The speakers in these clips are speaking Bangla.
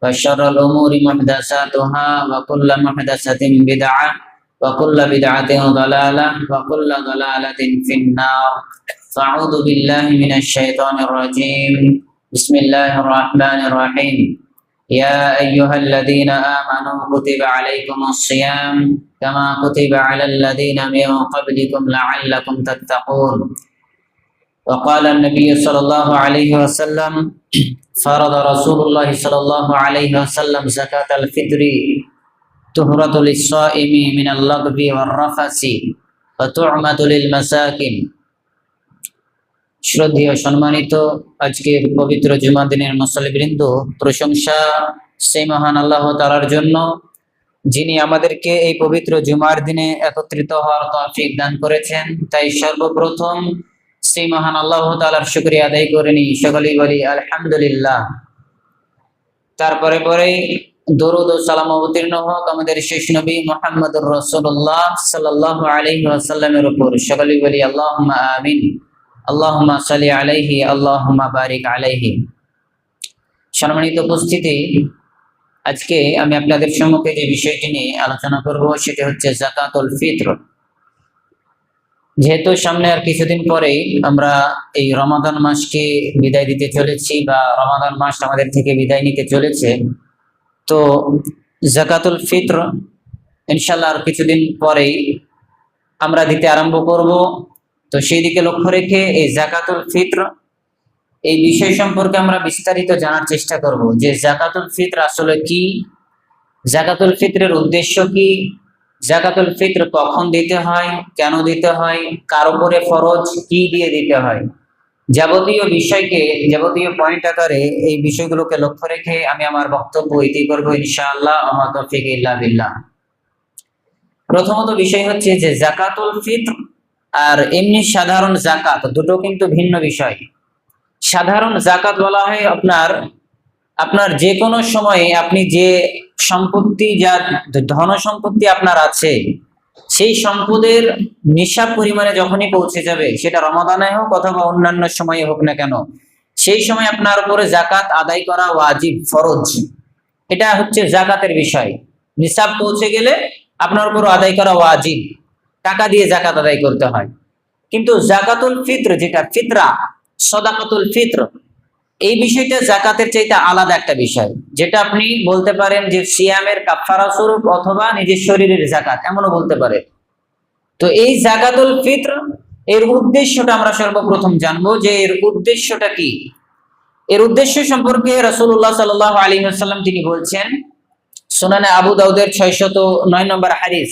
وشر الأمور محدثاتها وكل محدثة بدعة وكل بدعة ضلالة وكل ضلالة في النار. فأعوذ بالله من الشيطان الرجيم. بسم الله الرحمن الرحيم. يا أيها الذين آمنوا كتب عليكم الصيام كما كتب على الذين من قبلكم لعلكم تتقون. وقال النبي صلى الله عليه وسلم: فرض رسول الله صلى الله عليه وسلم زكاة الفطر طهرة للصائم من اللغو والرفث وطعمة للمساكين. শ্রদ্ধেয় সম্মানিত, আজকের পবিত্র জুমা দিনের মুসল্লিবৃন্দ, প্রশংসা সেই মহান আল্লাহ তাআলার জন্য, যিনি আমাদেরকে এই পবিত্র জুমার দিনে একত্রিত হওয়ার তৌফিক দান করেছেন। তাই সর্বপ্রথম সেই মহান আল্লাহ তাআলার শুকরিয়া আদায় করে নিই, সকলেই বলি আলহামদুলিল্লাহ। তারপরে দরুদ ও সালাম অবতীর্ণ হোক আমাদের শেষ নবী মুহাম্মদুর রাসূলুল্লাহ সাল্লাল্লাহু আলাইহি ওয়াসাল্লামের উপর, সকলেই বলি আল্লাহুম্মা আমিন। আল্লাহুম্মা সাল্লি আলাইহি, আল্লাহুম্মা বারিক আলাইহি। সম্মানিত উপস্থিতি, আজকে আমি আপনাদের সম্মুখে যে বিষয়টি নিয়ে আলোচনা করব সেটি হচ্ছে যাকাতুল ফিত্র। যেহেতু সামনে আর কিছুদিন পরেই আমরা এই রমাদান মাসকে বিদায় দিতে চলেছি, বা রমাদান মাস আমাদের থেকে বিদায় নিতে চলেছে, তো যাকাতুল ফিত্র ইনশাআল্লাহ আর কিছুদিন পরেই আমরা দিতে আরম্ভ করব। তো সেই দিকে লক্ষ্য রেখে এই যাকাতুল ফিত্র এই বিষয় সম্পর্কে আমরা বিস্তারিত জানার চেষ্টা করব, যে যাকাতুল ফিত্র আসলে কি, যাকাতুল ফিত্রের উদ্দেশ্য কি, যাকাতুল ফিত্র কখন দিতে হয়, কেন দিতে হয়, কার উপরে ফরজ, কি দিয়ে দিতে হয়, যাবতীয় বিষয়কে, যাবতীয় পয়েন্ট আকারে এই বিষয়গুলোকে লক্ষ্য রেখে আমি আমার বক্তব্য ইতি করব ইনশাআল্লাহ। ওয়া তাওফীক ইল্লা বিল্লাহ। প্রথমত বিষয় হচ্ছে যে যাকাতুল ফিত্র আর এমনি সাধারণ যাকাত দুটো কিন্তু ভিন্ন বিষয়। সাধারণ যাকাত বলা হয় আপনার যে কোনো সময়ে আপনি যে সম্পত্তি, যা ধন সম্পত্তি আপনার আছে, সেই সম্পদের নিসাব পরিমাণে যখনই পৌঁছে যাবে, সেটা রমাদানে হোক অথবা অন্যান্য সময়ে হোক না কেন, সেই সময় আপনার উপরে যাকাত আদায় করা ওয়াজিব, ফরজ। এটা হচ্ছে যাকাতের বিষয়। নিসাব পৌঁছে গেলে আপনার উপর আদায় করা ওয়াজিব, টাকা দিয়ে যাকাত আদায় করতে হয়। কিন্তু যাকাতুল ফিত্র, যেটা ফিতরা, সাদাকাতুল ফিত্র, এই বিষয়টা যাকাতের চাইতে আলাদা একটা বিষয়, যেটা আপনি বলতে পারেন যে সিয়ামের কাফারা স্বরূপ অথবা নিজের শরীরের যাকাত, এমনও বলতে পারে। তো এই যাকাতুল ফিত্র এর উদ্দেশ্যটা আমরা সর্বপ্রথম জানবো, যে এর উদ্দেশ্যটা কি। এর উদ্দেশ্য সম্পর্কে রাসূলুল্লাহ সাল্লাল্লাহু আলাইহি ওয়াসাল্লাম তিনি বলছেন, সুনানে আবু দাউদের 609 নম্বর হাদিস।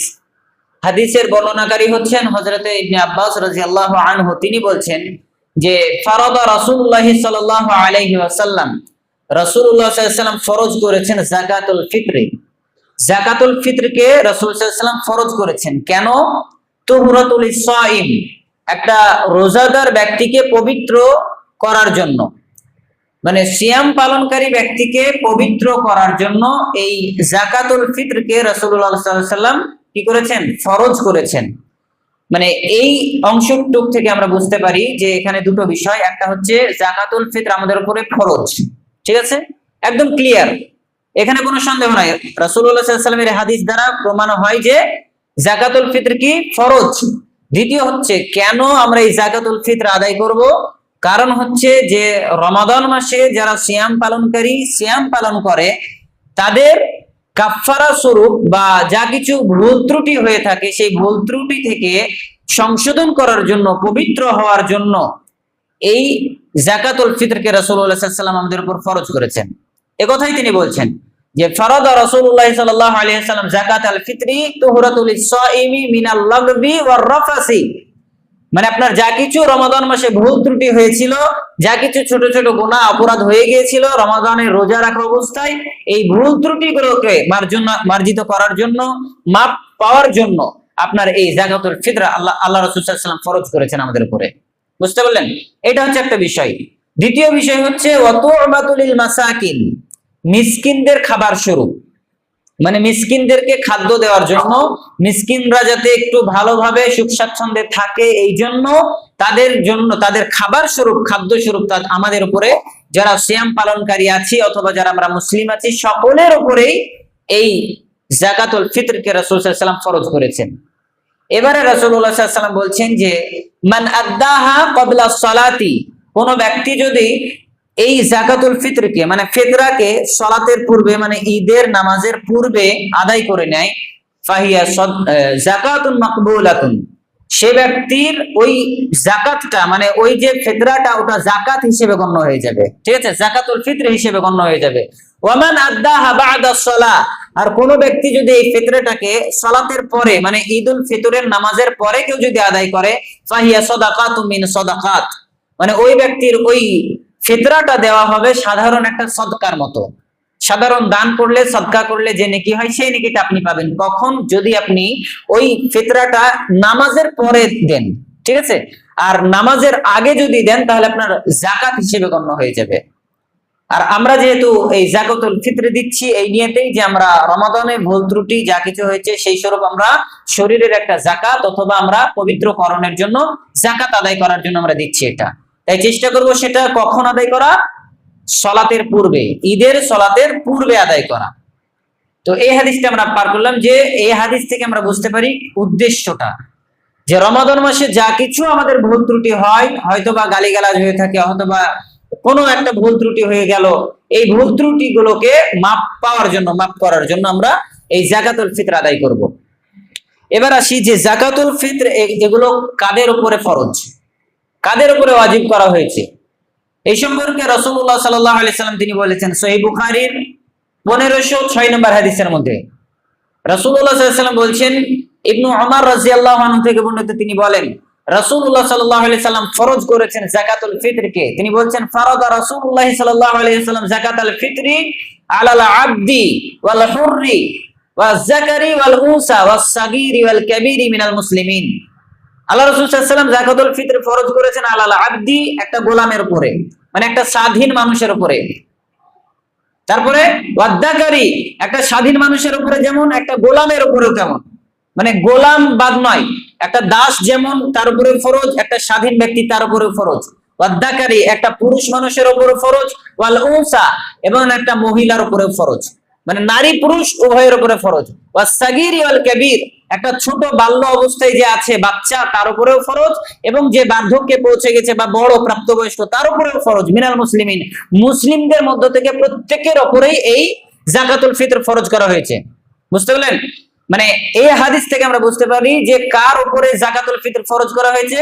হাদিসের বর্ণনাকারী হচ্ছেন হযরতে ইবনে আব্বাস রাদিয়াল্লাহু আনহু। তিনি বলছেন যে ফারাদা রাসূলুল্লাহ সাল্লাল্লাহু আলাইহি ওয়াসাল্লাম, রাসূলুল্লাহ সাল্লাল্লাহু আলাইহি ওয়াসাল্লাম ফরজ করেছেন যাকাতুল ফিত্র। যাকাতুল ফিত্রকে রাসূল সাল্লাল্লাহু আলাইহি ওয়াসাল্লাম ফরজ করেছেন কেন? তুহরাতুল লিস-সাইম, একটা রোজাদার ব্যক্তিকে পবিত্র করার জন্য, মানে সিয়াম পালনকারী ব্যক্তিকে পবিত্র করার জন্য এই যাকাতুল ফিত্রকে রাসূলুল্লাহ সাল্লাল্লাহু আলাইহি ওয়াসাল্লাম কি করেছেন? ফরজ করেছেন। মানে এই অংশটুক থেকে আমরা বুঝতে পারি যে এখানে দুটো বিষয়। একটা হচ্ছে যাকাতুল ফিত্র আমাদের উপরে ফরজ, ঠিক আছে, একদম ক্লিয়ার, এখানে কোনো সন্দেহ নাই। রাসূলুল্লাহ সাল্লাল্লাহু আলাইহি ওয়াসাল্লামের হাদিস দ্বারা প্রমাণ হয় যে যাকাতুল ফিত্র কি ফরজ। দ্বিতীয় হচ্ছে কেন আমরা এই যাকাতুল ফিত্র আদায় করব? কারণ হচ্ছে যে রমাদান মাসে যারা সিয়াম পালনকারী, সিয়াম পালন করে, তাদের কাফারা স্বরূপ বা যা কিছু ভুল ত্রুটি হয়ে থাকে, সেই ভুল ত্রুটি থেকে সংশোধন করার জন্য, পবিত্র হওয়ার জন্য এই যাকাতুল ফিত্রকে রাসূলুল্লাহ সাল্লাল্লাহু আলাইহি ওয়াসাল্লাম আমাদের উপর ফরজ করেছেন। একথাই তিনি বলছেন যে ফারাদা রাসূলুল্লাহ সাল্লাল্লাহু আলাইহি ওয়াসাল্লাম যাকাতুল ফিত্রি তুহরাতুল লিস-সাইমি মিনাল লাগবি ওয়ার রাফাসি। মানে আপনার যা কিছু রমাদান মাসে ভুল ত্রুটি হয়েছিল, যা কিছু ছোট ছোট গুনাহ অপরাধ হয়ে গিয়েছিল রমাদানের রোজা রাখা অবস্থায়, এই ভুল ত্রুটিগুলোকে মার্জিত করার জন্য, মাপ পাওয়ার জন্য আপনার এই যাকাতুল ফিত্র আল্লাহ রাসূল সাল্লাল্লাহু আলাইহি ওয়াসাল্লাম ফরজ করেছেন আমাদের উপরে। বুঝতে পারলেন? এটা হচ্ছে একটা বিষয়। দ্বিতীয় বিষয় হচ্ছে ওয়াতু'বাতুল লিল মাসাকিন, মিসকিনদের খাবার স্বরূপ, মানে মিসকিনদেরকে খাদ্য দেওয়ার জন্য, মিসকিনরা যাতে একটু ভালোভাবে সুখ স্বাচ্ছন্দ্যে থাকে, এই জন্য তাদের খাবার স্বরূপ, খাদ্য স্বরূপ আমাদের উপরে যারা সিয়াম পালনকারী আছি অথবা যারা আমরা মুসলিম আছি সকলের উপরেই এই যাকাতুল ফিতরকে রাসূল সাল্লাল্লাহু আলাইহি ওয়াসাল্লাম ফরজ করেছেন। এবারে রাসূলুল্লাহ সাল্লাল্লাহু আলাইহি ওয়াসাল্লাম বলছেন যে মান আদ্দাহা ক্বাবলা সালাতি, কোন ব্যক্তি যদি এই যাকাতুল ফিতরকে মানে ফিতরাকে সালাতের পূর্বে মানে ঈদের নামাজের পূর্বে আদায় করে নেয়, ফাহিয়া যাকাতুন মাকবুলাতুন, সে ব্যক্তির ওই যাকাতটা মানে ওই যে ফিতরাটা ওটা যাকাত হিসেবে গণ্য হয়ে যাবে, ঠিক আছে, যাকাতুল ফিতর হিসেবে গণ্য হয়ে যাবে। ওয়ামান আদ্দাহা বা'দা সালাহ, আর কোন ব্যক্তি যদি এই ফিতরাটাকে সালাতের পরে মানে ঈদুল ফিতরের নামাজের পরে কেউ যদি আদায় করে, ফাহিয়া সাদাকাতুম মিন সাদাকাত, মানে ওই ব্যক্তির ওই ফিতরাটা দেওয়া হবে সাধারণ একটা সদকার মতো। সাধারণ দান করলে সদকা করলে যে নেকি হয় সেই নেকিটা আপনি পাবেন। কখন? যদি আপনি ওই ফিতরাটা নামাজের পরে দেন, ঠিক আছে, আর নামাজের আগে যদি দেন তাহলে আপনার যাকাত হিসেবে গণ্য হয়ে যাবে। আর আমরা যেহেতু এই যাকাতুল ফিতর দিচ্ছি এই নিয়তেই যে আমরা রমাদানে ভুল ত্রুটি যা কিছু হয়েছে সেই স্বরূপ আমরা শরীরের একটা যাকাত অথবা আমরা পবিত্রকরণের জন্য যাকাত আদায় করার জন্য আমরা দিচ্ছি এটা। তাই চেষ্টা করব সেটা কখন আদায় করা? সালাতের পূর্বে, ঈদের সালাতের পূর্বে আদায় করা। তো এই হাদিসটা আমরা পার করলাম যে এই হাদিস থেকে আমরা বুঝতে পারি উদ্দেশ্যটা, যে রমাদান মাসে যা কিছু আমাদের ভুল ত্রুটি হয়, হয়তোবা গালিগালাজ হয়ে থাকে অথবা কোনো একটা ভুল ত্রুটি হয়ে গেল, এই ভুল ত্রুটি গুলোকে মাপ পাওয়ার জন্য, মাপ করার জন্য আমরা এই যাকাতুল ফিতর আদায় করব। এবার আসি যে যাকাতুল ফিতর এগুলো কাদের উপরে ফরজ, কাদের উপরে ওয়াজিব করা হয়েছে। এই সম্পর্কে রাসূলুল্লাহ সাল্লাল্লাহু আলাইহি সাল্লাম তিনি বলেছেন সহিহ বুখারীর 1506 নম্বর হাদিসের মধ্যে রাসূলুল্লাহ সাল্লাল্লাহু আলাইহি সাল্লাম বলছেন, ইবনু উমর রাদিয়াল্লাহু আনহু থেকে বর্ণিত, তিনি বলেন রাসূলুল্লাহ সাল্লাল্লাহু আলাইহি সাল্লাম ফরজ করেছেন যাকাতুল ফিতরকে। তিনি বলছেন ফারাদা রাসূলুল্লাহ সাল্লাল্লাহু আলাইহি সাল্লাম যাকাতুল ফিতরি আলাল আবদি ওয়াল হুররি ওয়াজ যাকারি ওয়াল উনসা ওয়াস সাগীরি ওয়াল কাবীরি মিনাল মুসলিমিন। আল্লাহ রাসূল সাল্লাল্লাহু আলাইহি সাল্লাম যাকাতুল ফিতর ফরজ করেছেন আলাল আবদি, একটা গোলামের উপরে, মানে একটা স্বাধীন মানুষের উপরে। তারপরে ওয়াজ যাকারি, একটা স্বাধীন মানুষের উপরে যেমন একটা গোলামের উপরেও তেমন, মানে গোলাম বাদ নয়, একটা দাস যেমন তার উপরে ফরজ, একটা স্বাধীন ব্যক্তি তার উপরে ফরজ। ওয়াজ যাকারি, একটা পুরুষ মানুষের উপরে ফরজ। ওয়াল উনসা, এবং একটা মহিলার উপরে ফরজ, মানে নারী পুরুষ উভয়ের উপরে ফরজ। ওয়াস সাগীরি ওয়াল কাবীর, একটা ছোট বাল্য অবস্থায় যে আছে বাচ্চা তার উপরেও ফরজ, এবং যে বার্ধক্যে পৌঁছে গেছে বা বড় প্রাপ্তবয়স্ক তার উপরেও ফরজ। মিনাল মুসলিমিন, মুসলিমদের মধ্য থেকে প্রত্যেকের উপরেই এই যাকাতুল ফিতর ফরজ করা হয়েছে। বুঝতে পারলেন? মানে এই হাদিস থেকে আমরা বুঝতে পারি যে কার উপরে যাকাতুল ফিতর ফরজ করা হয়েছে?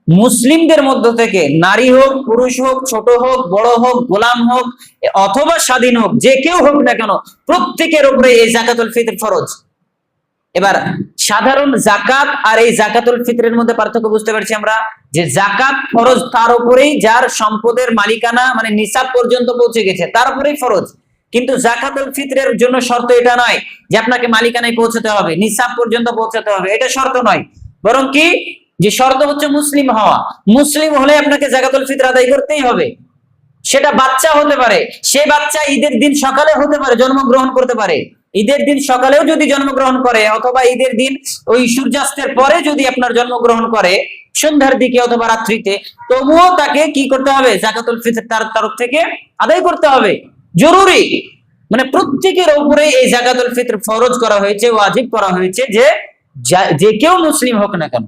মুসলিমদের মধ্য থেকে, নারী হোক পুরুষ হোক, ছোট হোক বড় হোক, গোলাম হোক অথবা স্বাধীন হোক, যে কেউ হোক না কেন প্রত্যেকের উপরে এই যাকাতুল ফিতর ফরজ। এবার সাধারণ যাকাত আর এই যাকাতুল ফিতরের মধ্যে পার্থক্য বুঝতে পারছি আমরা, যে যাকাত ফরজ তার উপরেই যার সম্পদের মালিকানা মানে নিসাব পর্যন্ত পৌঁছে গেছে তার উপরেই ফরজ। কিন্তু যাকাতুল ফিতরের জন্য শর্ত এটা নয় যে আপনাকে মালিকানায় পৌঁছাতে হবে, নিসাব পর্যন্ত পৌঁছাতে হবে, এটা শর্ত নয়। বরং কি, যে শর্ত হচ্ছে মুসলিম হওয়া। মুসলিম হলে আপনাকে যাকাতুল ফিতর আদায় করতেই হবে। সেটা বাচ্চা হতে পারে, সে বাচ্চা ঈদের দিন সকালে হতে পারে জন্মগ্রহণ করতে পারে, ঈদের দিন সকালেও যদি জন্মগ্রহণ করে অথবা ঈদের দিন ওই সূর্যাস্তের পরে যদি আপনার জন্মগ্রহণ করে সন্ধ্যার দিকে অথবা রাত্রিতে, তবুও তাকে কি করতে হবে? যাকাতুল ফিতর তার তরফ থেকে আদায় করতে হবে, জরুরি। মানে প্রত্যেকের উপরে এই যাকাতুল ফিতর ফরজ করা হয়েছে, ওয়াজিব করা হয়েছে, যে কেউ মুসলিম হোক না কেন।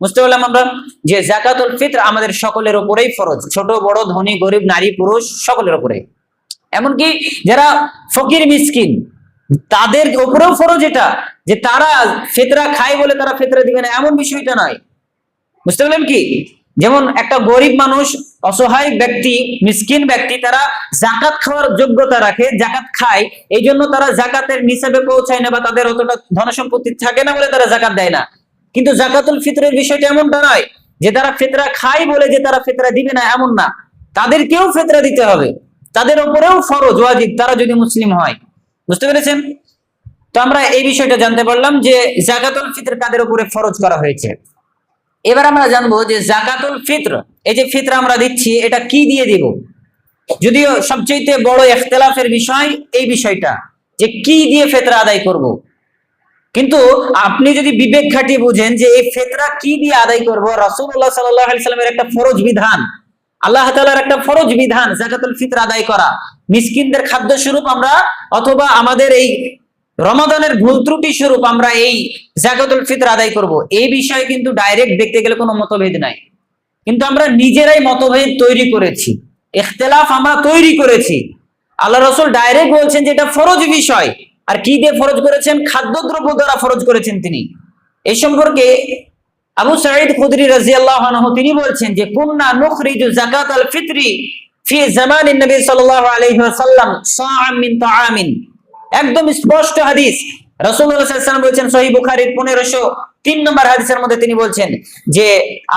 বুঝতে পারলাম আমরা যে যাকাতুল ফিতর আমাদের সকলের উপরেই ফরজ, ছোট বড়, ধনী গরিব, নারী পুরুষ সকলের উপরে। এমনকি যারা ফকির মিসকিন তাদের উপরেও ফরজ এটা, যে তারা ফিতরা খায় বলে তারা ফিতরা দিবে না এমন বিষয়টা নয়। বুঝতে পারলেন কি? যেমন একটা গরিব মানুষ, অসহায় ব্যক্তি, মিসকিন ব্যক্তি, তারা যাকাত খাওয়ার যোগ্যতা রাখে, যাকাত খায়, এই জন্য তারা যাকাতের নিসাবে পৌঁছায় না বা তাদের অতটা ধনসম্পত্তি থাকে না বলে তারা যাকাত দেয় না। কিন্তু যাকাতুল ফিতরের বিষয়টা এমনটা নয় যে তারা ফিতরা খায় বলে যে তারা ফিতরা দিবে না, এমন না। তাদেরকেও ফিতরা দিতে হবে, তাদের উপরেও ফরজ ওয়াজিব, তারা যদি মুসলিম হয়। বুঝতে পেরেছেন? তো আমরা এই বিষয়টা জানতে পারলাম যে যাকাতুল ফিতর কাদের উপরে ফরজ করা হয়েছে। এবার আমরা জানবো যে যাকাতুল ফিতর, এই যে ফিতর আমরা দিচ্ছি এটা কি দিয়ে দিব। যদিও সবচেয়ে বড় ইখতিলাফের বিষয় এই বিষয়টা যে কি দিয়ে ফিতর আদায় করব। কিন্তু আপনি যদি বিবেক খাটিয়ে বুঝেন যে এই ফিতরা কি দিয়ে আদায় করব, রাসূলুল্লাহ সাল্লাল্লাহু আলাইহি সাল্লামের একটা ফরজ বিধান, আল্লাহ তাআলার একটা ফরজ বিধান যাকাতুল ফিতর আদায় করা, মিসকিনদের খাদ্য স্বরূপ আমরা, অথবা আমাদের এই রমাদানের ভুল ত্রুটি স্বরূপ আমরা এই যাকাতুল ফিতর আদায় করব, এই বিষয়ে কিন্তু ডাইরেক্ট দেখতে গেলে কোনো মতভেদ নাই। কিন্তু আমরা নিজেরাই মতভেদ তৈরি করেছি, ইখতিলাফ আমরা তৈরি করেছি। আল্লাহ রাসূল ডাইরেক্ট বলছেন যে এটা ফরজ বিষয়। আর কি দিয়ে ফরজ করেছেন? খাদ্যদ্রব্য দ্বারা ফরজ করেছেন তিনি। এই সম্পর্কে আবু সাঈদ খুদরি রাদিয়াল্লাহু আনহু তিনি বলছেন যে কুননা নুখরিজু যাকাতাল ফিতরি ফি জামানিন নবী সাল্লাল্লাহু আলাইহি ওয়াসাল্লাম সাআম মিন তাআমিন। একদম স্পষ্ট হাদিস, রাসূলুল্লাহ সাল্লাল্লাহু আলাইহি ওয়াসাল্লাম বলেছেন, সহিহ বুখারীর 1503 নম্বর হাদিসের মধ্যে তিনি বলছেন যে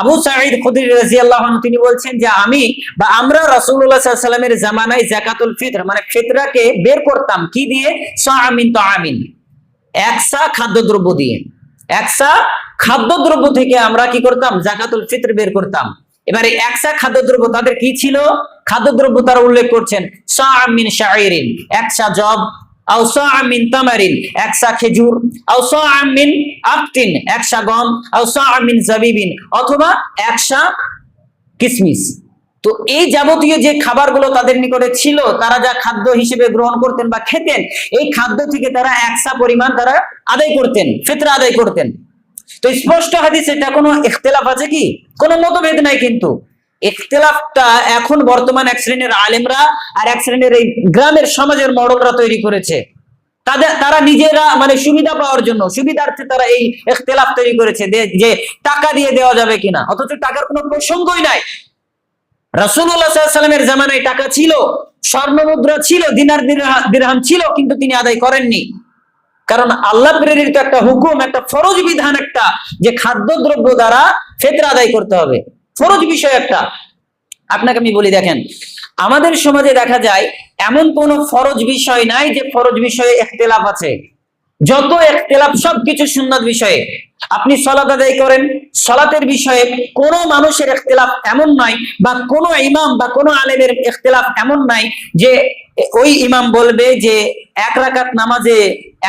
আবু সাঈদ খুদরি রাদিয়াল্লাহু আনহু তিনি বলছেন যে আমি বা আমরা রাসূলুল্লাহ সাল্লাল্লাহু আলাইহি ওয়াসাল্লামের জামানায় যাকাতুল ফিতর মানে ফিতরাকে বের করতাম কি দিয়ে? সাআম মিন তাআমিন, একসা খাদ্যদ্রব্য দিয়ে। একসা খাদ্যদ্রব্য থেকে আমরা কি করতাম? যাকাতুল ফিতর বের করতাম। এবারে একসা খাদ্যদ্রব্য তাদের কি ছিল? খাদ্যদ্রব্য তারা উল্লেখ করছেন সাআম মিন শাঈরিন, একসা জব, আও সাআম মিন তামারিন, একসা খেজুর, আও সাআম মিন আফতিন, একসা গম, আও সাআম মিন জাবিবিন, অথবা একসা কিসমিস। তো এই যাবতীয় যে খাবারগুলো তাদের নিকটে ছিল, তারা যা খাদ্য হিসেবে গ্রহণ করতেন বা খেতেন, এই খাদ্য থেকে তারা একসা পরিমাণ তারা আদায় করতেন, ফিতরা আদায় করতেন। তো স্পষ্ট হাদিস, এটা কোনো ইখতিলাফ আছে কি? কোনো মতভেদ নাই। কিন্তু ইখতিলাফটা এখন বর্তমান এক শ্রেণীর আলেমরা আর এক শ্রেণীর এই গ্রামের সমাজের মডলরা তৈরি করেছে। তারা নিজেরা মানে সুবিধা পাওয়ার জন্য, সুবিধার্থে তারা এই ইখতিলাফ তৈরি করেছে যে টাকা দিয়ে দেওয়া যাবে কিনা, অথচ টাকার কোনো প্রসঙ্গই নাই। রাসূলুল্লাহ সাল্লাল্লাহু আলাইহি ওয়াসাল্লামের জামানায় টাকা ছিল, স্বর্ণ মুদ্রা ছিল, দিনার দিরহাম ছিল, কিন্তু তিনি আদায় করেননি। কারণ আল্লাহ প্রেরিত একটা হুকুম, একটা ফরজ বিধান, একটা যে খাদ্যদ্রব্য দ্বারা ফিতরা আদায় করতে হবে, ফরজ বিষয় একটা। আপনাকে আমি বলি, দেখেন আমাদের সমাজে দেখা যায় এমন কোন ফরজ বিষয় নাই যে ফরজ বিষয়ে ইখতিলাফ আছে। যত ইখতিলাফ সবকিছু সুন্নাত বিষয়ে। আপনি সালাত আদায় করেন, সালাতের বিষয়ে কোনো মানুষের ইখতিলাফ এমন নাই, বা কোনো ইমাম বা কোনো আলেমের ইখতিলাফ এমন নাই যে ওই ইমাম বলবে যে এক রাকাত নামাজে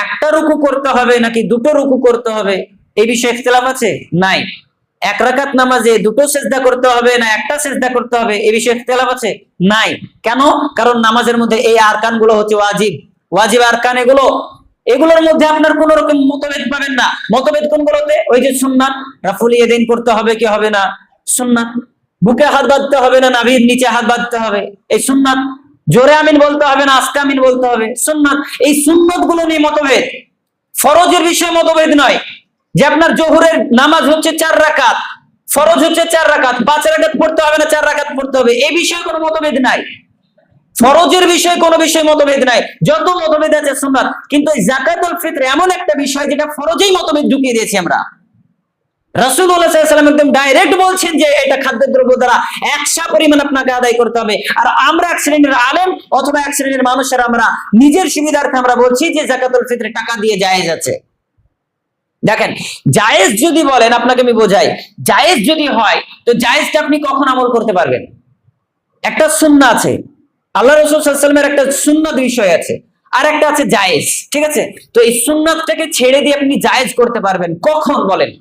একটা রুকু করতে হবে নাকি দুটো রুকু করতে হবে, এই বিষয়ে ইখতিলাফ আছে? নাই। এক রাকাত নামাজে দুটো সিজদা করতে হবে না একটা সিজদা করতে হবে, এই বিষয়ে ইখতিলাফ আছে? নাই। কেন? কারণ নামাজের মধ্যে এই আরকান গুলো হচ্ছে ওয়াজিব আরকান, এগুলোর মধ্যে আপনার কোন রকম মতভেদ পাবেন না। মতভেদ কোনগুলোতে? ওই যে সুন্নাত, রাফুল ইয়াদাইন করতে হবে কি হবে না, সুন্নাত। বুকে হাত বাঁধতে হবে না নাভির নিচে হাত বাঁধতে হবে, এই সুন্নাত। জোরে আমিন বলতে হবে না আস্তে আমিন বলতে হবে, সুন্নাত। এই সুন্নাত গুলো নিয়ে মতভেদ। ফরজের বিষয়ে মতভেদ নয় যে আপনার জোহরের নামাজ হচ্ছে 4 রাকাত, ফরজ হচ্ছে 4 রাকাত, 5 রাকাত পড়তে হবে না 4 রাকাত পড়তে হবে, এই বিষয়ে কোনো মতভেদ নাই। ফরজের বিষয়ে কোনো বিষয় মতভেদ নাই, যত মতভেদ আছে সুন্নাত। কিন্তু যাকাতুল ফিতর এমন একটা বিষয় যেটা ফরজেই মতভেদ ঢুকিয়ে দিয়েছি আমরা। রাসূলুল্লাহ সাল্লাল্লাহু আলাইহি ওয়াসাল্লাম একদম ডাইরেক্ট বলছেন যে এটা খাদ্যদ্রব্য দ্বারা একসা পরিমাণ আপনাকে আদায় করতে হবে। আর আমরা এক শ্রেণীর আলেম অথবা এক শ্রেণীর মানুষের আমরা নিজের সুবিধার্থে আমরা বলছি যে যাকাতুল ফিতরে টাকা দিয়ে জায়েজ আছে। দেখেন, জায়েজ যদি বলেন, আপনাকে আমি বোঝাই, জায়েজ যদি হয় তো জায়েজটা আপনি কখন আমল করতে পারবেন? একটা সুন্নাহ আছে, আল্লাহ রাসূল সাল্লাল্লাহু আলাইহি ওয়াসাল্লামের একটা সুন্নাত বিষয় আছে, আর একটা আছে জায়েজ। ঠিক আছে? তো এই সুন্নাতটাকে ছেড়ে দিয়ে আপনি জায়েজ করতে পারবেন কখন বলেন?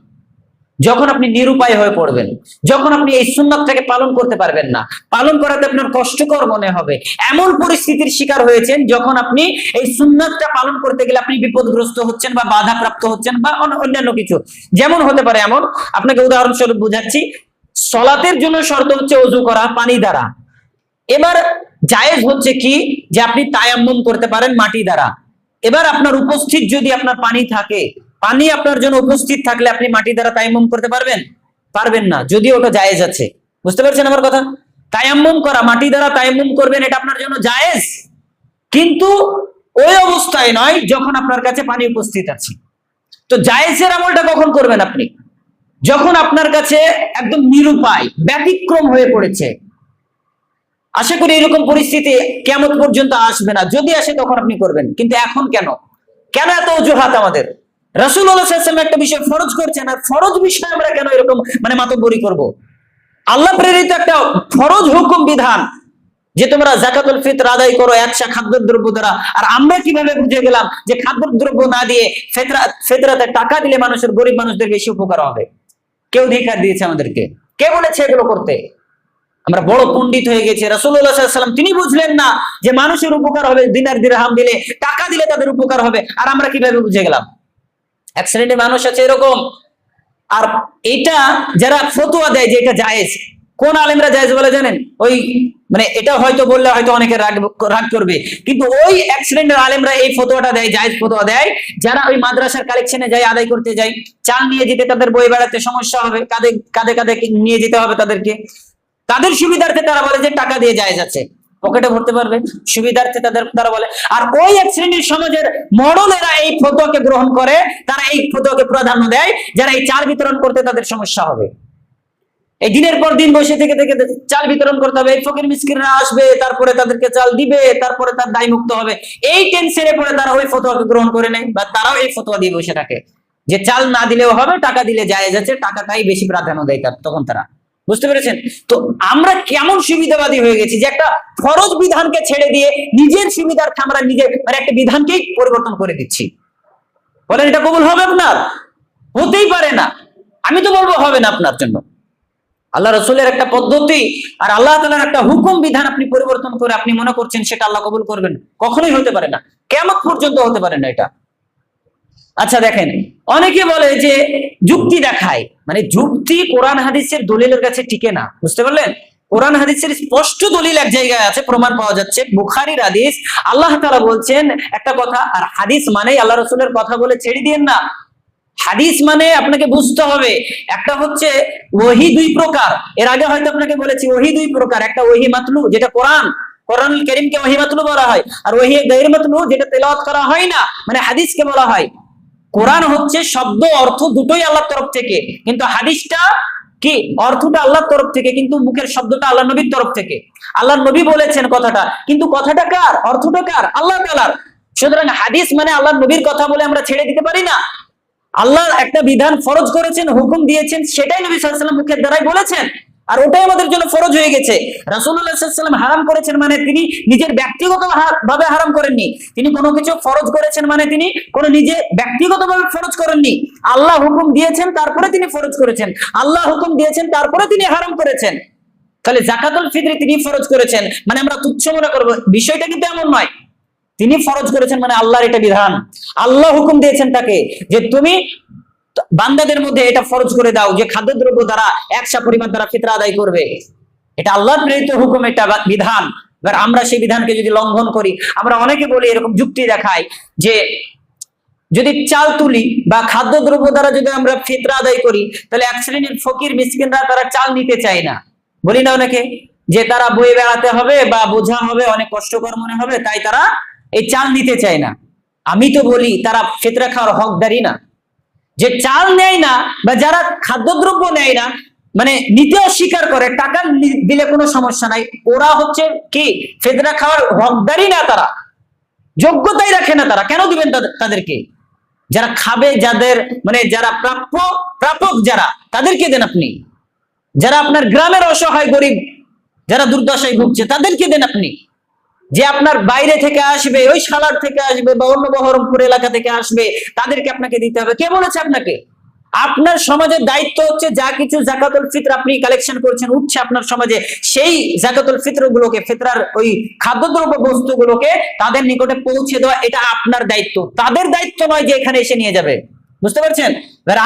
যখন আপনি নিরুপায় হয়ে পড়বেন, যখন আপনি এই সুন্নাতটাকে পালন করতে পারবেন না, পালন করাতে আপনার কষ্টকর মনে হবে, এমন পরিস্থিতির শিকার হয়েছেন যখন আপনি এই সুন্নাতটা পালন করতে গেলে আপনি বিপদগ্রস্ত হচ্ছেন বা বাধাপ্রাপ্ত হচ্ছেন বা অন্যান্য কিছু। যেমন হতে পারে, এমন আপনাকে উদাহরণস্বরূপ বুঝাচ্ছি, সালাতের জন্য শর্ত হচ্ছে ওযু করা পানি দ্বারা। এবার জায়েজ হচ্ছে কি যে আপনি তায়াম্মুম করতে পারেন মাটি দ্বারা। এবার আপনার উপস্থিত যদি আপনার পানি থাকে, পানি আপনার জন্য উপস্থিত থাকলে আপনি মাটি দ্বারা তায়াম্মুম করতে পারবেন? পারবেন না, যদিও ওটা জায়েজ আছে। বুঝতে পারছেন আমার কথা? তায়াম্মুম করা, মাটি দ্বারা তায়াম্মুম করবেন, এটা আপনার জন্য জায়েজ, কিন্তু ওই অবস্থায় নয় যখন আপনার কাছে পানি উপস্থিত আছে। তো জায়েজের আমলটা কখন করবেন আপনি? যখন আপনার কাছে একদম নিরুপায়, ব্যতিক্রম হয়ে পড়েছে। আশা করি এরকম পরিস্থিতি কিয়ামত পর্যন্ত আসবে না, যদি আসে তখন আপনি করবেন। কিন্তু এখন কেন এত অজুহাত আমাদের? রাসূলুল্লাহ সাল্লাল্লাহু আলাইহি ওয়াসাল্লাম একটা বিষয় ফরজ করছেন, আর ফরজ বিষয় আমরা কেন এরকম মানে মাতব্বরি করব? আল্লাহ প্রেরিত একটা ফরজ হুকুম বিধান যে তোমরা যাকাতুল ফিতর আদায় করো একসা খাদ্যদ্রব্য দ্বারা। আর আমরা কিভাবে বুঝে গেলাম যে খাদ্যদ্রব্য না দিয়ে ফিতরাতে টাকা দিলে মানুষের, গরিব মানুষদের বেশি উপকার হবে? কে অধিকার দিয়েছে আমাদেরকে? কে বলেছে এগুলো করতে? আমরা বড় পণ্ডিত হয়ে গেছি। রাসূলুল্লাহ সাল্লাল্লাহু আলাইহি ওয়াসাল্লাম তিনি বুঝলেন না যে মানুষের উপকার হবে দিনার দিরহাম দিলে, টাকা দিলে তাদের উপকার হবে, আর আমরা কিভাবে বুঝে গেলাম? এক শ্রেণীর মানুষ আছে এরকম। আর এটা যারা ফতোয়া দেয় যে এটা জায়েজ, কোন আলেমরা জায়েজ বলে জানেন? ওই মানে এটা হয়তো বললে হয়তো অনেকে রাগ করবে, কিন্তু ওই এক শ্রেণীর আলেমরা এই ফতোয়াটা দেয়, জায়েজ ফতোয়া দেয়, যারা ওই মাদ্রাসার কালেকশনে যায়, আদায় করতে যায়, চাল নিয়ে যেতে তাদের বই বেড়াতে সমস্যা হবে, কাঁধে কাঁধে কাঁধে নিয়ে যেতে হবে তাদেরকে, তাদের সুবিধার্থে তারা বলে যে টাকা দিয়ে জায়েজ আছে, পকেটে ভরতে পারবে, সুবিধার্থে তারা বলে। আর ওই এক শ্রেণীর সমাজের মডেলেরা এই ফতোয়াকে গ্রহণ করে, তারা এই ফতোয়াকে প্রাধান্য দেয়, যারা এই চাল বিতরণ করতে তাদের সমস্যা হবে, এই দিনের পর দিন বসে থেকে থেকে চাল বিতরণ করতে হবে, এই ফকির মিসকিনরা আসবে, তারপরে তাদেরকে চাল দিবে, তারপরে তার দায় মুক্ত হবে, এই টেনশনে পড়ে তারা ওই ফতোয়াকে গ্রহণ করে নেয়, বা তারাও এই ফতোয়া দিয়ে বসে থাকে যে চাল না দিলেও হবে, টাকা দিলে জায়েজ আছে, টাকাটাই বেশি প্রাধান্য দেয় তখন তারা। বুঝতে পেরেছেন? তো আমরা কেমন সুবিধাবাদী হয়ে গেছি যে একটা ফরজ বিধানকে ছেড়ে দিয়ে নিজের সুবিধার্থে আমরা নিজের মানে একটা বিধানকেই পরিবর্তন করে দিচ্ছি। বলেন এটা কবুল হবে আপনার? হতেই পারে না। আমি তো বলবো হবে না আপনার জন্য। আল্লাহ রসুলের একটা পদ্ধতি আর আল্লাহ তাআলার একটা হুকুম বিধান আপনি পরিবর্তন করে আপনি মনে করছেন সেটা আল্লাহ কবুল করবেন, কখনোই হতে পারে না, কিয়ামত পর্যন্ত হতে পারে না এটা। আচ্ছা দেখেন, অনেকে বলে যে যুক্তি দেখায়, মানে যুক্তি কোরআন হাদিসের দলিলের কাছে টিকে না। বুঝতে পারলেন? কোরআন হাদিসের স্পষ্ট দলিল এক জায়গায় আছে, প্রমাণ পাওয়া যাচ্ছে, বুখারীর হাদিস। আল্লাহ তাআলা বলছেন একটা কথা, আর হাদিস মানেই আল্লাহ রসুলের কথা বলে ছেড়ে দিয়েন না। হাদিস মানে আপনাকে বুঝতে হবে, একটা হচ্ছে ওহী দুই প্রকার, এর আগে হয়তো আপনাকে বলেছি ওহী দুই প্রকার, একটা ওহী মাতলু যেটা কোরআনুল কারীমকে ওহী মাতলু বলা হয়, আর ওহী গায়র মাতলু যেটা তেলাওয়াত করা হয় না, মানে হাদিসকে বলা হয়। কোরআন হচ্ছে শব্দ অর্থ দুটোই আল্লাহর তরফ থেকে, কিন্তু হাদিসটা কি অর্থটা আল্লাহর তরফ থেকে, কিন্তু মুখের শব্দটা আল্লাহ নবীর তরফ থেকে। আল্লাহ নবী বলেছেন কথাটা, কিন্তু কথাটা কার? অর্থটা কার? আল্লাহ তাআলার। সুতরাং হাদিস মানে আল্লাহ নবীর কথা বলে আমরা ছেড়ে দিতে পারি না। আল্লাহ একটা বিধান ফরজ করেছেন, হুকুম দিয়েছেন, সেটাই নবী সাল্লাল্লাহু আলাইহি ওয়াসাল্লাম মুখের দ্বারাই বলেছেন, আর ওটাই আমাদের জন্য ফরজ হয়ে গেছে। রাসূলুল্লাহ সাল্লাল্লাহু আলাইহি ওয়াসাল্লাম হারাম করেছেন মানে তিনি নিজের ব্যক্তিগত ভাবে হারাম করেননি, তিনি কোনো কিছু ফরজ করেছেন মানে তিনি কোনো নিজে ব্যক্তিগতভাবে ফরজ করেননি। আল্লাহ হুকুম দিয়েছেন তারপরে তিনি ফরজ করেছেন, আল্লাহ হুকুম দিয়েছেন তারপরে তিনি হারাম করেছেন। তাহলে যাকাতুল ফিতর তিনি ফরজ করেছেন মানে আমরা তুচ্ছ মনে করব, বিষয়টা কিন্তু এমন নয়। তিনি ফরজ করেছেন মানে আল্লাহর এটা বিধান, আল্লাহ হুকুম দিয়েছেন তাকে যে তুমি বান্দাদের মধ্যে এটা ফরজ করে দাও যে খাদ্যদ্রব্য দ্বারা একশা পরিমাণ দ্বারা ফিতরা আদায় করবে। এটা আল্লাহর প্রেরিত হুকুম, এটা বিধান। এবার আমরা সেই বিধানকে যদি লঙ্ঘন করি, আমরা অনেকে বলি এরকম যুক্তি দেখাই যে যদি চাল তুলি বা খাদ্যদ্রব্য দ্বারা যদি আমরা ফিতরা আদায় করি, তাহলে এক শ্রেণীর ফকির মিসকিনরা তারা চাল নিতে চায় না। বলি না অনেকে যে তারা বয়ে বেড়াতে হবে বা বোঝা হবে, অনেক কষ্টকর মনে হবে, তাই তারা এই চাল নিতে চায় না। আমি তো বলি তারা ফিতরা খাওয়ার হকদারি না। যে চাল নেয় না বা যারা খাদ্যদ্রব্য নেয় না, মানে নিতে অস্বীকার করে, টাকা দিলে কোনো সমস্যা নাই, ওরা হচ্ছে কি ফিতরা খাওয়ার হকদারি না, তারা যোগ্যতাই রাখে না। তারা কেন দিবেন তাদেরকে? যারা খাবে, যাদের মানে যারা প্রাপক যারা, তাদেরকে দেন আপনি। যারা আপনার গ্রামের অসহায় গরিব যারা দুর্দশায় ভুগছে তাদেরকে দেন আপনি। যে আপনার বাইরে থেকে আসবে, ওই সালার থেকে আসবে বা অন্য বহরমপুর এলাকা থেকে আসবে, তাদেরকে আপনাকে দিতে হবে। কে বলেছে আপনাকে? আপনার সমাজের দায়িত্ব হচ্ছে যা কিছু যাকাতুল ফিতর আপনি কালেকশন করছেন, উঠছে আপনার সমাজে, সেই যাকাতুল ফিতর গুলোকে, ফিতরার ওই খাদ্যদ্রব্য বস্তুগুলোকে তাদের নিকটে পৌঁছে দেওয়া, এটা আপনার দায়িত্ব। তাদের দায়িত্ব নয় যে এখানে এসে নিয়ে যাবে। বুঝতে পারছেন?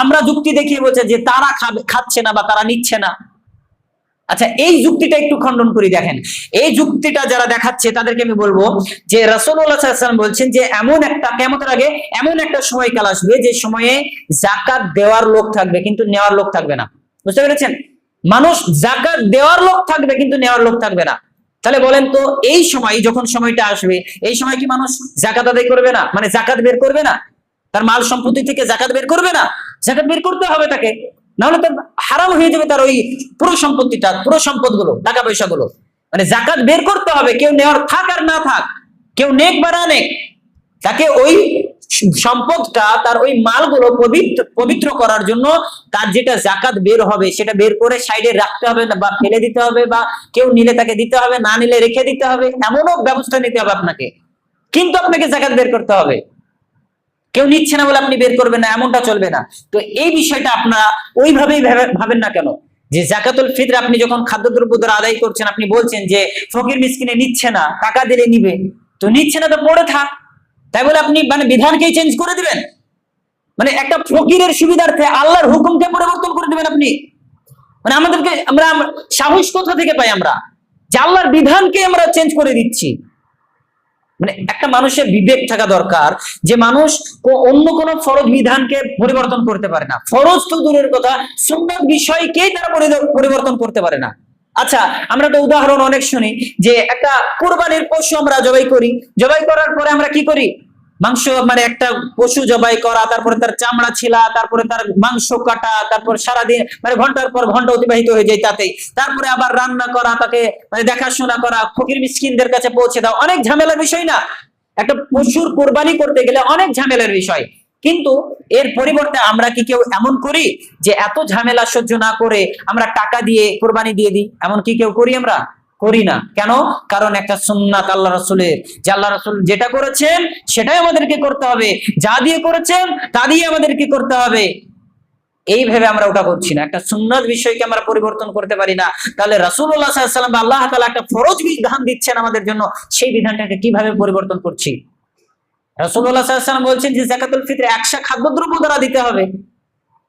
আমরা যুক্তি দেখিয়ে বলছে যে তারা খাচ্ছে না বা তারা নিচ্ছে না। আচ্ছা, এই যুক্তিটা একটু খণ্ডন করি। দেখেন, এই যুক্তিটা যারা দেখাচ্ছে তাদেরকে আমি বলবো যে রাসূলুল্লাহ সাল্লাল্লাহু আলাইহি ওয়াসাল্লাম বলছেন যে এমন একটা কিয়ামতের আগে এমন একটা সময়কাল আসবে যে সময়ে যাকাত দেওয়ার লোক থাকবে কিন্তু নেওয়ার লোক থাকবে না। বুঝতে পেরেছেন? মানুষ যাকাত দেওয়ার লোক থাকবে কিন্তু নেওয়ার লোক থাকবে না। তাহলে বলেন তো, এই সময় যখন সময়টা আসবে, এই সময় কি মানুষ যাকাত আদায় করবে না? মানে যাকাত বের করবে না? তার মাল সম্পত্তি থেকে যাকাত বের করবে না? যাকাত বের করতে হবে তাকে, নাহলে তার হারাম হয়ে যাবে তার ওই পুরো সম্পত্তিটা, পুরো সম্পদগুলো, টাকা পয়সাগুলো। মানে যাকাত বের করতে হবে, কেউ নেওয়ার থাক আর না থাক, কেউ নেক বা না নেক, তাকে ওই সম্পদটা, তার ওই মালগুলো পবিত্র করার জন্য তার যেটা যাকাত বের হবে সেটা বের করে সাইডে রাখতে হবে না, বা ফেলে দিতে হবে, বা কেউ নিলে তাকে দিতে হবে, না নিলে রেখে দিতে হবে, এমনও ব্যবস্থা নিতে হবে আপনাকে। কিন্তু আপনাকে যাকাত বের করতে হবে। কেউ নিচ্ছে না বলে আপনি বের করবেন না, এমনটা চলবে না। তো এই বিষয়টা আপনারা ওইভাবেই ভাবেন না কেন যে জাকাতুল ফিতর আপনি যখন খাদ্যদ্রব্য দ্বারা আদায় করছেন, আপনি বলছেন যে ফকির মিসকিনে নিচ্ছে না, টাকা দিলে নিবে, তো নিচ্ছে না তো পড়ে থাক, তাই বলে আপনি মানে বিধানকেই চেঞ্জ করে দিবেন? মানে একটা ফকিরের সুবিধার্থে আল্লাহর হুকুমকে পরিবর্তন করে দিবেন আপনি? মানে আমাদেরকে আমরা সাহস কোথা থেকে পাই আমরা যে আল্লাহর বিধানকে আমরা চেঞ্জ করে দিচ্ছি? মানে একটা মানুষের বিবেক থাকা দরকার যে মানুষ অন্য কোন ফরজ বিধানকে পরিবর্তন করতে পারে না, ফরজ তো দূরের কথা, সুন্নাত বিষয়কেই তারা পরিবর্তন করতে পারে না। আচ্ছা, আমরা একটা উদাহরণ অনেক শুনি যে একটা কুরবানির পশু আমরা জবাই করি, জবাই করার পরে আমরা কি করি? মাংস, মানে একটা পশু জবাই করা, তারপরে তার চামড়া ছিলা, তারপরে তার মাংস কাটা, তারপর সারাদিন মানে ঘন্টার পর ঘন্টা অতিবাহিত হয়ে যায় তাতেই, তারপরে আবার রান্না করা, তাকে মানে দেখাশোনা করা, ফকির মিসকিনদের কাছে পৌঁছে দাও, অনেক ঝামেলার বিষয় না? একটা পশুর কোরবানি করতে গেলে অনেক ঝামেলার বিষয়। কিন্তু এর পরিবর্তে আমরা কি কেউ এমন করি যে এত ঝামেলা সহ্য না করে আমরা টাকা দিয়ে কোরবানি দিয়ে দিই? এমন কি কেউ করি? আমরা করি না। কেন? কারণ একটা সুন্নাত আল্লাহ রাসূলের, যে আল্লাহ রাসূল যেটা করেছেন সেটাই আমাদেরকে করতে হবে, যা দিয়ে করেছেন তা দিয়ে আমাদেরকে করতে হবে। এই ভেবে আমরা ওটা করছি না, একটা সুন্নাত বিষয়কে আমরা পরিবর্তন করতে পারি না। তাহলে রাসূলুল্লাহ সাল্লাল্লাহু আলাইহি ওয়াসাল্লাম বা আল্লাহ তাআলা একটা ফরজ বিধান দিচ্ছেন আমাদের জন্য, সেই বিধানটাকে কিভাবে পরিবর্তন করছি? রাসূলুল্লাহ সাল্লাল্লাহু আলাইহি ওয়াসাল্লাম বলছেন যে যাকাতুল ফিতর 100 খাদ্যদ্রব্য দ্বারা দিতে হবে।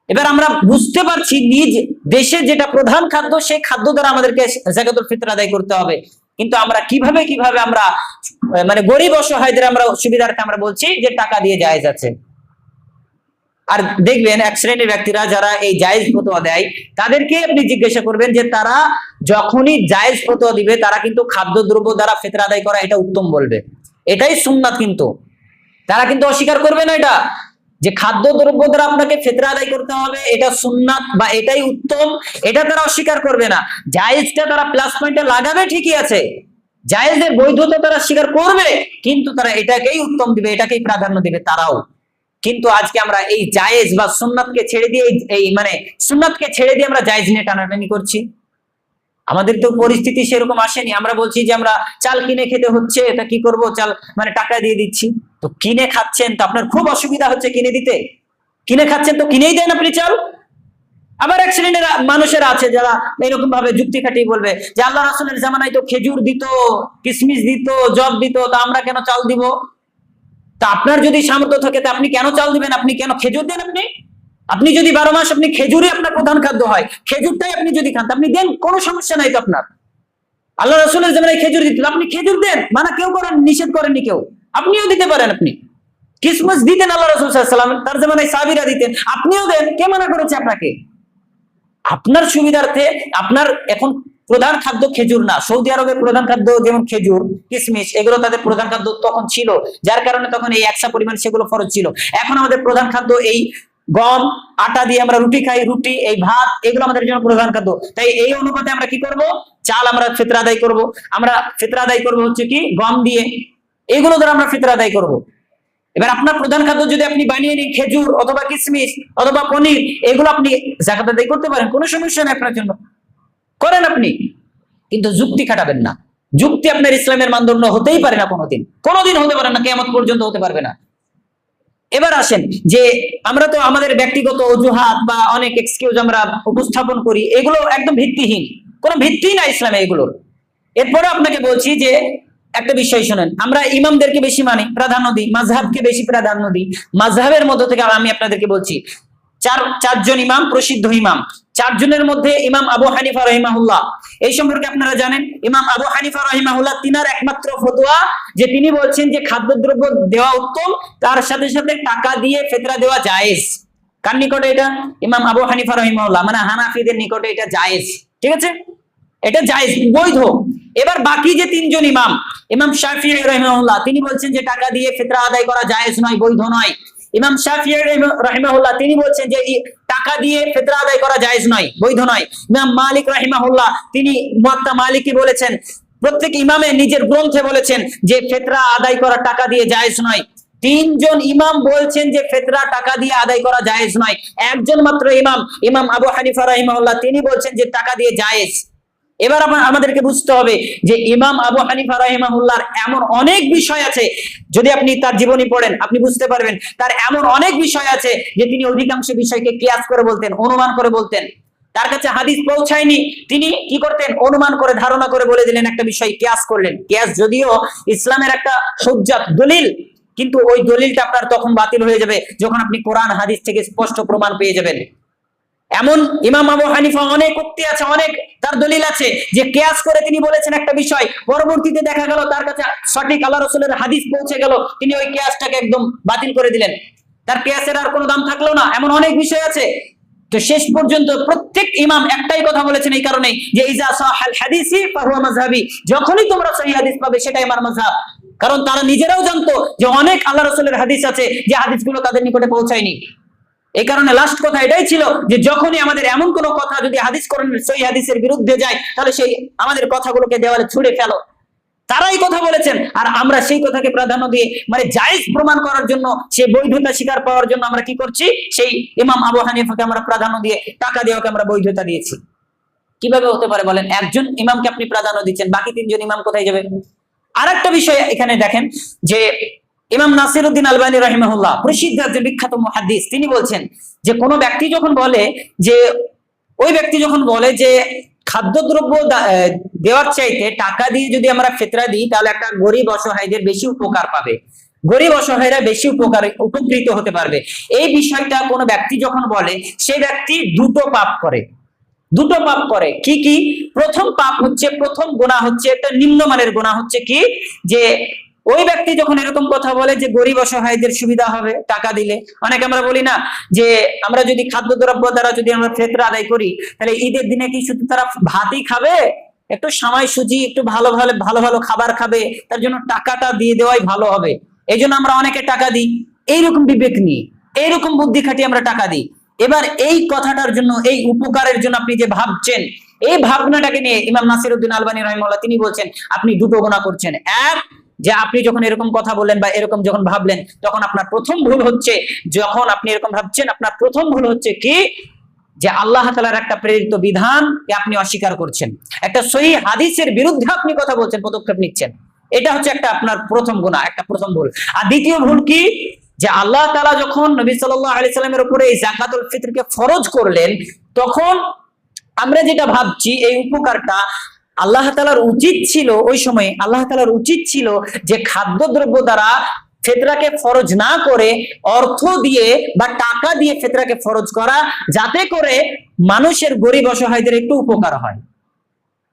এবার আমরা বুঝতে পারছি নিজ দেশে যেটা প্রধান খাদ্য, সেই খাদ্য দ্বারা আমাদেরকে যাকাতুল ফিতর আদায় করতে হবে। কিন্তু আমরা কিভাবে আমরা মানে গরিব অসহায়দের আমরা সুবিধার্থে আমরা বলছি যে টাকা দিয়ে জায়েজ আছে। আর দেখবেন এক শ্রেণীর ব্যক্তিরা যারা এই জায়েজ ফতোয়া দেয়, তাদেরকে আপনি জিজ্ঞাসা করবেন যে তারা যখনই জায়েজ ফতোয়া দিবে, তারা কিন্তু খাদ্যদ্রব্য দ্বারা ফিতর আদায় করা এটা উত্তম বলবে, এটাই সুন্নাত। কিন্তু তারা কিন্তু অস্বীকার করবে না এটা, যে খাদ্যদ্রব্য দ্বারা আপনাকে ফিতর আদায় করতে হবে এটা সুন্নাত বা এটাই উত্তম, এটা তারা অস্বীকার করবে না। জায়েজটা তারা প্লাস পয়েন্টে লাগাবে, ঠিকই আছে, জায়েজের বৈধতা তারা স্বীকার করবে, কিন্তু তারা এটাকেই উত্তম দিবে, এটাকেই প্রাধান্য দিবে তারাও। কিন্তু আজকে আমরা এই জায়েজ বা সুন্নাতকে ছেড়ে দিয়ে এই মানে সুন্নাতকে ছেড়ে দিয়ে আমরা জায়েজ নিয়ে টানাটানি করছি। আমাদের তো পরিস্থিতি সেরকম আসেনি, আমরা বলছি যে আমরা চাল কিনে খেতে হচ্ছে, এটা কি করব, চাল মানে টাকা দিয়ে দিচ্ছি। তো কিনে খাচ্ছেন তো আপনার খুব অসুবিধা হচ্ছে কিনে দিতে, কিনে খাচ্ছেন তো কিনেই দেন আপনি চাল। আবার এক শ্রেণীর মানুষেরা আছে যারা এরকম ভাবে যুক্তি খাটিয়ে বলবে যে আল্লাহ রাসূলের জামানায় তো খেজুর দিত, কিশমিশ দিত, জব দিত, তা আমরা কেন চাল দিব? তা আপনার যদি সামর্থ্য থাকে তা আপনি কেন চাল দিবেন? আপনি কেন খেজুর দেন? আপনি যদি 12 মাস আপনি খেজুরই আপনার প্রধান খাদ্য হয়, খেজুরটাই আপনি যদি খান আপনি দেন, কোনো সমস্যা নাই তো আপনার। আল্লাহ রাসূলের জামানায় খেজুর দিত, আপনি খেজুর দেন, মানা কেউ করেন, নিষেধ করেননি কেউ, আপনিও দিতে পারেন। আপনি কিসমিস দিতেন আল্লাহ রাসূল সাল্লাল্লাহু আলাইহি ওয়াসাল্লাম, তার জামানায় সাহাবীরা দিতেন, আপনিও দেন, কে মানা করেছে আপনাকে? আপনার সুবিধার্থে আপনার এখন প্রধান খাদ্য খেজুর না, সৌদি আরবের প্রধান খাদ্য যেমন খেজুর, কিশমিশ, এগুলো তাদের প্রধান খাদ্য তখন ছিল, যার কারণে তখন এই একসা পরিমাণ সেগুলো ফরজ ছিল। এখন আমাদের প্রধান খাদ্য এই গম, আটা দিয়ে আমরা রুটি খাই, রুটি, এই ভাত, এগুলো আমাদের জন্য প্রধান খাদ্য। তাই এই অনুপাতে আমরা কি করব? চাল আমরা ফিতর আদায় করব। আমরা ফিতর আদায় করব হচ্ছে কি গম দিয়ে, এগুলো দ্বারা আমরা ফিতর আদায় করব। এবার আপনার প্রধান খাদ্য যদি আপনি বানিয়ে নিন খেজুর অথবা কিশমিশ অথবা পনির, এগুলো আপনি যাকাত আদায় করতে পারেন, কোনো সমস্যা নেই আপনার জন্য, করেন আপনি। কিন্তু যুক্তি খাটাবেন না, যুক্তি আপনার ইসলামের মানদণ্ড হতেই পারে না, কোনোদিন হতে পারে না, কিয়ামত পর্যন্ত হতে পারবে না। এবার আসেন যে আমরা তো আমাদের ব্যক্তিগত অজুহাত বা অনেক এক্সকিউজ আমরা উপস্থাপন করি, এগুলো একদম ভিত্তিহীন, কোনো ভিত্তি না ইসলামে এগুলোর। এরপরে আপনাকে বলছি যে একটা বিষয় শুনেন, আমরা ইমামদেরকে বেশি মানি, প্রাধান্য দিই, মাযহাবকে বেশি প্রাধান্য দিই। মাযহাবের মধ্য থেকে আমি আপনাদেরকে বলছি চারজন ইমাম, প্রসিদ্ধ ইমাম, চারজনের মধ্যে ইমাম আবু হানিফা রাহিমাহুল্লাহ, এই সম্পর্কে আপনারা জানেন। ইমাম আবু হানিফা রাহিমাহুল্লাহ তিনার একমাত্র ফতোয়া যে তিনি বলছেন যে খাদ্যদ্রব্য দেওয়া উত্তম, তার সাথে সাথে টাকা দিয়ে ফিতরা দেওয়া জায়েজ। কার নিকটে এটা? ইমাম আবু হানিফা রাহিমাহুল্লাহ, মানে হানাফিদের নিকটে এটা জায়েজ, ঠিক আছে, এটা জায়েজ, বৈধ। এবার বাকি যে তিনজন ইমাম, ইমাম শাফিঈ রাহিমাহুল্লাহ তিনি বলছেন যে টাকা দিয়ে ফিতরা আদায় করা জায়েজ নয়, বৈধ নয়। ইমাম শাফিঈ রাহিমাহুল্লাহ তিনি বলছেন যে টাকা দিয়ে ফিতরা আদায় করা জায়েজ নয়, বৈধ নয়। ইমাম মালিক রাহিমাহুল্লাহ তিনি মুয়াত্তা মালিকি বলেছেন, প্রত্যেক ইমামে নিজের গ্রন্থে বলেছেন যে ফিতরা আদায় করা টাকা দিয়ে জায়েজ নয়। তিনজন ইমাম বলছেন যে ফিতরা টাকা দিয়ে আদায় করা জায়েজ নয়, একজন মাত্র ইমাম, ইমাম আবু হানিফা রাহিমাহুল্লাহ তিনি বলছেন যে টাকা দিয়ে জায়েজ। এবার আমাদেরকে বুঝতে হবে যে ইমাম আবু হানিফা রাহিমাহুল্লাহর এমন অনেক বিষয় আছে, যদি আপনি তার জীবনী পড়েন আপনি বুঝতে পারবেন তার এমন অনেক বিষয় আছে যে তিনি অধিকাংশ বিষয়কে কিয়াস করে বলতেন, অনুমান করে বলতেন। তার কাছে হাদিস পৌঁছায়নি, তিনি কি করতেন? অনুমান করে, ধারণা করে বলে দিলেন একটা বিষয়, কিয়াস করলেন। কিয়াস যদিও ইসলামের একটা হুজ্জাত, দলিল, কিন্তু ওই দলিলটা আপনার তখন বাতিল হয়ে যাবে যখন আপনি কোরআন হাদিস থেকে স্পষ্ট প্রমাণ পেয়ে যাবেন। এমন ইমাম আবু হানিফা অনেক উক্তি আছে, অনেক তার দলিল আছে যে কিয়াস করে তিনি বলেছেন একটা বিষয়, পরবর্তীতে দেখা গেল তার কাছে সঠিক আল্লাহ রাসূলের হাদিস পৌঁছে গেল, তিনি ওই কিয়াসটাকে একদম বাতিল করে দিলেন, তার কিয়াসের আর কোনো দাম থাকলো না। এমন অনেক বিষয় আছে। তো শেষ পর্যন্ত প্রত্যেক ইমাম একটাই কথা বলেছেন এই কারণে যে ইজা সাহাল হাদিসি ফাহুয়া মাযহাবি, যখনই তোমরা সহিহ হাদিস পাবে সেটাই আমার মাযহাব। কারণ তারা নিজেরাও জানতো যে অনেক আল্লাহ রাসূলের হাদিস আছে যে হাদিসগুলো তাদের নিকটে পৌঁছায়নি। এই কারণে লাস্ট কথা এটাই ছিল যে যখনই আমাদের এমন কোনো কথা যদি হাদিস কোরআনের সহিহ হাদিসের বিরুদ্ধে যায়, তাহলে সেই আমাদের কথাগুলোকে দেওয়ালে ছুঁড়ে ফেলো। তারাই কথা বলেছেন, আর আমরা সেই কথাকে প্রাধান্য দিয়ে মানে জায়েজ প্রমাণ করার জন্য, সেই বৈধতা স্বীকার পাওয়ার জন্য আমরা কি করছি? সেই ইমাম আবু হানিফাকে আমরা প্রাধান্য দিয়ে, টাকা দিয়ে ওকে আমরা বৈধতা দিয়েছি। কিভাবে হতে পারে বলেন? একজন ইমামকে আপনি প্রাধান্য দিচ্ছেন, বাকি তিনজন ইমাম কোথায় যাবে? আরেকটা বিষয় এখানে দেখেন যে ইমাম নাসিরউদ্দিন আলবানী রাহিমাহুল্লাহ, প্রসিদ্ধ একজন বিখ্যাত মুহাদ্দিস, তিনি বলছেন যে কোনো ব্যক্তি যখন বলে যে, ওই ব্যক্তি যখন বলে যে খাদ্যদ্রব্য দেওয়ার চাইতে টাকা দিয়ে যদি আমরা ফিতরা দিই তাহলে একটা গরিব অসহায়দের বেশি উপকার পাবে, গরিব অসহায়রা বেশি উপকৃত হতে পারবে, এই বিষয়টা কোনো ব্যক্তি যখন বলে, সেই ব্যক্তি দুটো পাপ করে। দুটো পাপ করে। কি কি? প্রথম পাপ হচ্ছে, প্রথম গুনাহ হচ্ছে, একটা নিম্নমানের গুনাহ হচ্ছে কি, যে ওই ব্যক্তি যখন এরকম কথা বলে যে গরিব অসহায়দের সুবিধা হবে টাকা দিলে, অনেকে আমরা বলি না যে আমরা যদি খাদ্যদ্রব্য দ্বারা যদি আমরা ফিতরা আদায় করি, তাহলে ঈদের দিনে কি শুধু তারা ভাতই খাবে? একটু সামাই সুজি, একটু ভালো ভালো ভালো ভালো খাবার খাবে, তার জন্য টাকাটা দিয়ে দেওয়াই ভালো হবে, এই জন্য আমরা অনেকে টাকা দিই। এইরকম বিবেক নিয়ে, এইরকম বুদ্ধি খাটিয়ে আমরা টাকা দিই। এবার এই কথাটার জন্য, এই উপকারের জন্য আপনি যে ভাবছেন, এই ভাবনাটাকে নিয়ে ইমাম নাসিরউদ্দিন আলবানী রাহিমাহুল্লাহ তিনি বলছেন আপনি দুটো গুনাহ করছেন। এক, যে আপনি যখন এরকম কথা বললেন বা এরকম যখন ভাবলেন, তখন আপনার প্রথম ভুল হচ্ছে, যখন আপনি এরকম ভাবছেন আপনার প্রথম ভুল হচ্ছে কি, যে আল্লাহ তাআলার একটা প্রেরিত বিধানকে আপনি অস্বীকার করছেন, একটা সহিহ হাদিসের বিরুদ্ধে আপনি কথা বলছেন, পদক্ষেপ নিচ্ছেন। এটা হচ্ছে একটা আপনার প্রথম গুনাহ, একটা প্রথম ভুল। আর দ্বিতীয় ভুল কি, যে আল্লাহ তাআলা যখন নবী সাল্লাল্লাহু আলাইহি সাল্লামের উপরে এই যাকাতুল ফিতরকে ফরজ করলেন, তখন আমরা যেটা ভাবছি এই উপকারটা আল্লাহ তাআলার উচিত ছিল, ওই সময় আল্লাহ তাআলার উচিত ছিল যে খাদ্যদ্রব্য দ্বারা ফিতরাকে ফরজ না করে অর্থ দিয়ে বা টাকা দিয়ে ফিতরাকে ফরজ করা, যাতে করে মানুষের গরিব অসহায়দের একটু উপকার হয়।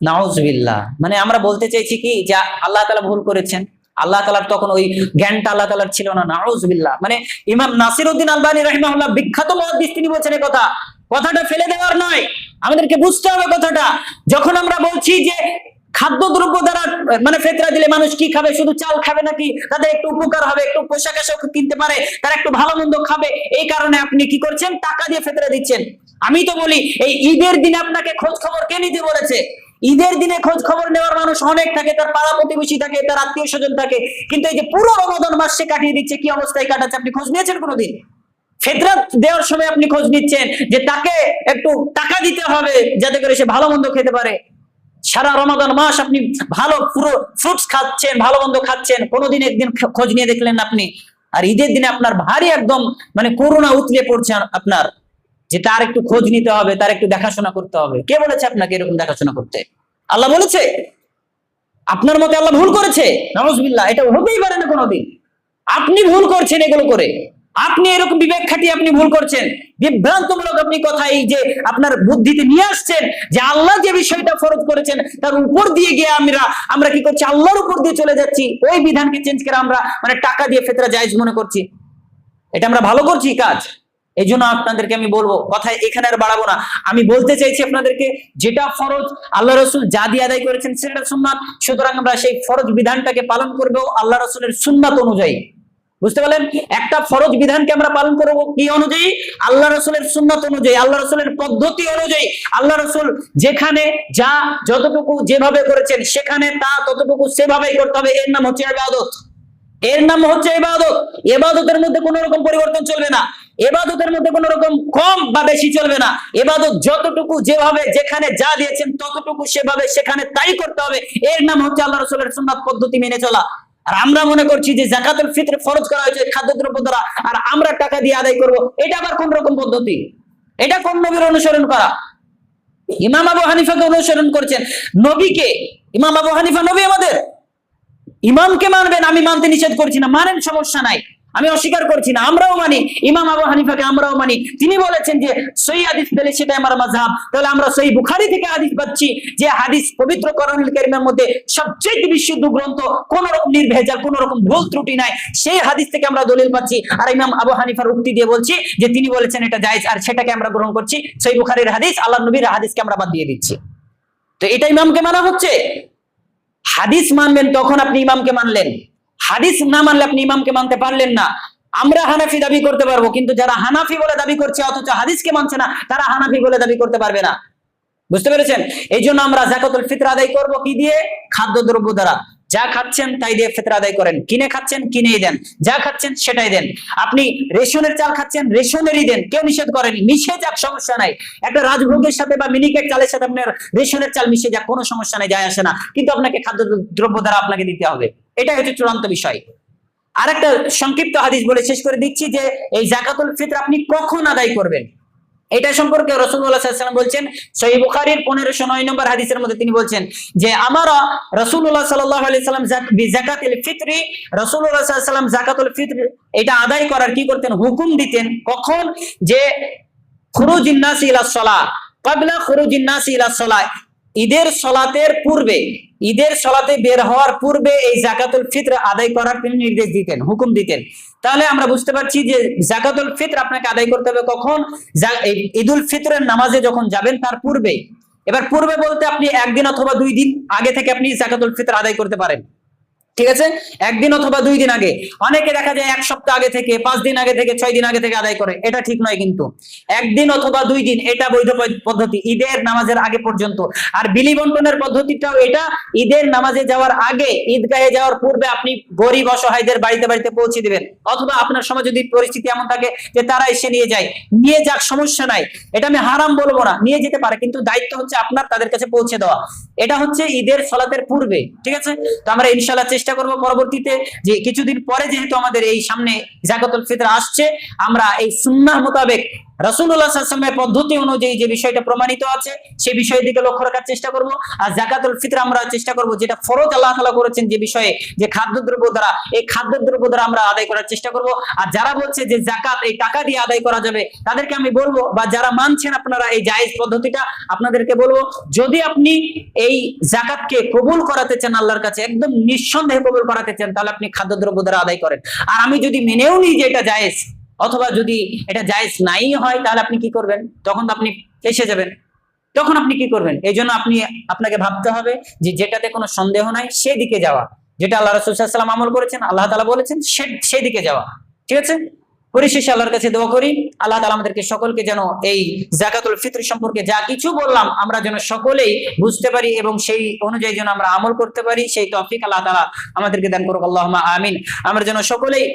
নাউজুবিল্লাহ। মানে আমরা বলতে চাইছি কি, যে আল্লাহ তাআলা ভুল করেছেন, আল্লাহ তাআলার তখন ওই জ্ঞানটা আল্লাহ তাআলার ছিল না। নাউজুবিল্লাহ। মানে ইমাম নাসিরউদ্দিন আলবানী রাহিমাহুল্লাহ, বিখ্যাত মুহাদ্দিস, তিনি বলছেন এই কথা, কথাটা ফেলে দেওয়ার নয়, আমাদেরকে বুঝতে হবে কথাটা। যখন আমরা বলছি যে খাদ্যদ্রব্য দ্বারা মানে ফিতরা দিলে মানুষ কি খাবে? শুধু চাল খাবে নাকি? তাদের একটু উপকার হবে, একটু পোশাক আশাক কিনতে পারে, তারা একটু ভালো মন্দ খাবে, এই কারণে আপনি কি করছেন? টাকা দিয়ে ফিতরা দিচ্ছেন। আমি তো বলি এই ঈদের দিনে আপনাকে খোঁজ খবর কে নিতে বলেছে? ঈদের দিনে খোঁজ খবর নেওয়ার মানুষ অনেক থাকে, তার পাড়া প্রতিবেশী থাকে, তার আত্মীয় স্বজন থাকে, কিন্তু এই যে পুরো রমাদান মাস সে কাটিয়ে দিচ্ছে, কি অবস্থায় কাটাচ্ছে আপনি খোঁজ নিয়েছেন কোনোদিন? ফিতরা দেওয়ার সময় আপনি খোঁজ নিচ্ছেন যে তাকে একটু টাকা দিতে হবে যাতে করে সে ভালো মন্দ খেতে পারে। সারা রমাদান মাস আপনি ভালো পুরো ফ্রুটস খাচ্ছেন, ভালো মন্দ খাচ্ছেন, কোনোদিন একদিন খোঁজ নিয়ে দেখলেন আপনি? আর ঈদের দিনে আপনার ভারী একদম মানে করুণা উতলে পড়ছে আপনার, যে তার একটু খোঁজ নিতে হবে, তার একটু দেখাশোনা করতে হবে। কে বলেছে আপনাকে এরকম দেখাশোনা করতে? আল্লাহ বলেছে? আপনার মতে আল্লাহ ভুল করেছে? নাউজুবিল্লাহ। এটা হতেই পারে না কোনোদিন। আপনি ভুল করছেন এগুলো করে, আপনি এরকম বিবেক খাটিয়ে আপনি ভুল করছেন, বিভ্রান্তমূলক আপনি কথা এই যে আপনার বুদ্ধিতে নিয়ে আসছেন, যে আল্লাহ যে বিষয়টা ফরজ করেছেন তার উপর দিয়ে গিয়ে আমরা কি করছি? আল্লাহর উপর দিয়ে চলে যাচ্ছি, ওই বিধানকে চেঞ্জ করে আমরা মানে টাকা দিয়ে ফিতরা জায়েজ মনে করছি। এটা আমরা ভালো করছি কাজ। এই জন্য আপনাদেরকে আমি বলবো, কথা এখানে আর বাড়াবো না, আমি বলতে চাইছি আপনাদেরকে, যেটা ফরজ আল্লাহ রাসূল যা দিয়ে আদায় করেছেন সেটা সুন্নাত, সুতরাং আমরা সেই ফরজ বিধানটাকে পালন করবো আল্লাহ রাসূলের সুন্নাত অনুযায়ী। বুঝতে পারলেন? একটা ফরজ বিধানকে আমরা পালন করবো কি অনুযায়ী? আল্লাহ রাসূলের সুন্নাত অনুযায়ী, আল্লাহ রাসূলের পদ্ধতি অনুযায়ী। আল্লাহ রাসূল যেখানে যা যতটুকু যেভাবে করেছেন সেখানে তা ততটুকু সেভাবেই করতে হবে। এর নাম হচ্ছে ইবাদত, এর নাম হচ্ছে ইবাদত। ইবাদতের মধ্যে কোনো রকম পরিবর্তন চলবে না, ইবাদতের মধ্যে কোনো রকম কম বা বেশি চলবে না। ইবাদত যতটুকু যেভাবে যেখানে যা দিয়েছেন ততটুকু সেভাবে সেখানে তাই করতে হবে। এর নাম হচ্ছে আল্লাহ রাসূলের সুন্নাত পদ্ধতি মেনে চলা। আর আমরা মনে করছি যে যাকাতুল ফিতর ফরজ করা হয়েছে খাদ্যদ্রব্য দ্বারা, আর আমরা টাকা দিয়ে আদায় করব, এটা আবার কোন রকম পদ্ধতি? এটা কোন নবীর অনুসরণ করা? ইমাম আবু হানিফাকে অনুসরণ করছেন, নবীকে, ইমাম আবু হানিফা নবী আমাদের, ইমামকে মানবেন, আমি মানতে নিষেধ করছি না, মানেন, সমস্যা নাই, আমি অস্বীকার করছি না, আমরাও মানি ইমাম আবু হানিফাকে, আমরাও মানি। তিনি বলেছেন যে সহিহ হাদিস পেলে সেটা আমার মাযহাব, তাহলে আমরা সহিহ বুখারী থেকে হাদিস পাচ্ছি, যে হাদিস পবিত্র কোরআনুল কারীমের মধ্যে সবচেয়ে বিশুদ্ধ গ্রন্থ, কোন রকম নির্ভেজাল, কোন রকম ভুল ত্রুটি নাই, সেই হাদিস থেকে আমরা দলিল পাচ্ছি। আর ইমাম আবু হানিফার উক্তি দিয়ে বলছি যে তিনি বলেছেন এটা জায়েজ, আর সেটাকে আমরা গ্রহণ করছি, সহিহ বুখারীর হাদিস, আল্লাহর নবীর হাদিসকে আমরা বাদ দিয়ে দিচ্ছি। তো এটা ইমামকে মানা হচ্ছে। হাদিস মানবেন তখন আপনি ইমামকে মানলেন, হাদিস না মানলে আপনি ইমামকে মানতে পারলেন না। আমরা হানাফি দাবি করতে পারবো, কিন্তু যারা হানাফি বলে দাবি করছে অথচ হাদিসকে মানছে না, তারা হানাফি বলে দাবি করতে পারবে না। বুঝতে পেরেছেন? এই জন্য আমরা যাকাতুল ফিতর আদায় করব কি দিয়ে? খাদ্যদ্রব্য দ্বারা। যা খাচ্ছেন তাই দিয়ে ফিতর আদায় করেন, কিনে খাচ্ছেন কিনেই দেন, যা খাচ্ছেন সেটাই দেন। আপনি রেশনের চাল খাচ্ছেন রেশনেরই দেন, কেউ নিষেধ করেনি, মিশে যাক, সমস্যা নাই। একটা রাজভোগের সাথে বা মিনিকেট চালের সাথে আপনার রেশনের চাল মিশে যাক, কোনো সমস্যা নাই, যায় আসে না, কিন্তু আপনাকে খাদ্যদ্রব্য দ্বারা আপনাকে দিতে হবে, এটাই হচ্ছে চূড়ান্ত বিষয়। আরেকটা সংক্ষিপ্ত হাদিস বলে শেষ করে দিচ্ছি যে এই যাকাতুল ফিতর আপনি কখন আদায় করবেন, এটা সম্পর্কে রাসূলুল্লাহ সাল্লাল্লাহু আলাইহি ওয়াসাল্লাম বলছেন, সহিহ বুখারীর 1509 নম্বর হাদিসের মধ্যে তিনি বলছেন যে আমারা রাসূলুল্লাহ সাল্লাল্লাহু আলাইহি ওয়াসাল্লাম যাকাতুল ফিতরি, রাসূলুল্লাহ সাল্লাল্লাহু আলাইহি ওয়াসাল্লাম যাকাতুল ফিতর এটা আদায় করার কি করতেন? হুকুম দিতেন। কখন? যে খুরুজিন নাস ইলাস সালাহ, ক্বাবলা খুরুজিন নাস ইলাস সালাহ, ঈদের সালাতের পূর্বে, ঈদের সালাতে বের হওয়ার পূর্বে এই যাকাতুল ফিতর আদায় করার তিনি নির্দেশ দিতেন, হুকুম দিতেন। তাহলে আমরা বুঝতে পারছি যে যাকাতুল ফিতর আপনাকে আদায় করতে হবে কখন? ঈদুল ফিতরের নামাজে যখন যাবেন তার পূর্বে। এবার পূর্বে বলতে আপনি একদিন অথবা 2 দিন আগে থেকে আপনি যাকাতুল ফিতর আদায় করতে পারেন, ঠিক আছে? একদিন অথবা 2 দিন আগে। অনেকে দেখা যায় 1 সপ্তাহ আগে থেকে, 5 দিন আগে থেকে, 6 দিন আগে থেকে আদায় করে, এটা ঠিক নয়। কিন্তু একদিন অথবা 2 দিন এটা বৈধ পদ্ধতি ঈদের নামাজের আগে পর্যন্ত। আর বিলি বন্টনের পদ্ধতিটাও এটা, ঈদের নামাজে যাওয়ার আগে, ঈদগাহে যাওয়ার পূর্বে আপনি গরিব অসহায়দের বাড়িতে বাড়িতে পৌঁছে দিবেন, অথবা আপনার সময় যদি পরিস্থিতি এমন থাকে যে তারা এসে নিয়ে যায়, নিয়ে যাক, সমস্যা নাই, এটা আমি হারাম বলবো না, নিয়ে যেতে পারে, কিন্তু দায়িত্ব হচ্ছে আপনার তাদের কাছে পৌঁছে দেওয়া। এটা হচ্ছে ঈদের সালাতের পূর্বে, ঠিক আছে? তো আমরা ইনশাআল্লাহ চেষ্টা করব পরবর্তীতে, যে কিছুদিন পরে যেহেতু আমাদের এই সামনে যাকাতুল ফিতর আসছে, আমরা এই সুন্নাহ মোতাবেক রাসূলুল্লাহ সাল্লাল্লাহু আলাইহি ওয়াসাল্লামের পদ্ধতি অনুযায়ী যে বিষয়টা প্রমাণিত আছে সেই বিষয়ের দিকে লক্ষ্য রাখার চেষ্টা করব। আর যাকাতুল ফিতর আমরা চেষ্টা করব যেটা ফরজ আল্লাহ তাআলা করেছেন যে বিষয়ে, যে খাদ্যদ্রব্য দ্বারা, এই খাদ্যদ্রব্য দ্বারা আমরা আদায় করার চেষ্টা করব। আর যারা বলছে যে যাকাত এই টাকা দিয়ে আদায় করা যাবে, তাদেরকে আমি বলবো, বা যারা মানছেন আপনারা এই জায়েজ পদ্ধতিটা, আপনাদেরকে বলবো, যদি আপনি এই যাকাতকে কবুল করাতে চান আল্লাহর কাছে, একদম নিঃসন্দেহে কবুল করাতে চান, তাহলে আপনি খাদ্যদ্রব্য দ্বারা আদায় করেন। আর আমি যদি মেনেও নিই যে এটা জায়েজ, অথবা যদি এটা জায়েজ নাই হয়, তাহলে আপনি কি করবেন? তখন তো আপনি ফেঁসে যাবেন, তখন আপনি কি করবেন? এই জন্য আপনাকে ভাবতে হবে যে যেটাতে কোনো সন্দেহ নাই সেদিকে যাওয়া, যেটা আল্লাহ রাসূল সাল্লাল্লাহু আলাইহি ওয়াসাল্লাম আমল করেছেন, আল্লাহ তাআলা বলেছেন, সেদিকে যাওয়া, ঠিক আছে? পরিশেষে আল্লাহর কাছে দোয়া করি, আল্লাহ তাআলা আমাদেরকে সকলকে যেন এই যাকাতুল ফিতর সম্পর্কে যা কিছু বললাম আমরা যেন সকলেই বুঝতে পারি এবং সেই অনুযায়ী যেন আমরা আমল করতে পারি, সেই তৌফিক আল্লাহ তাআলা আমাদেরকে দান করুক। আল্লাহুম্মা আমিন। আমরা যেন সকলেই,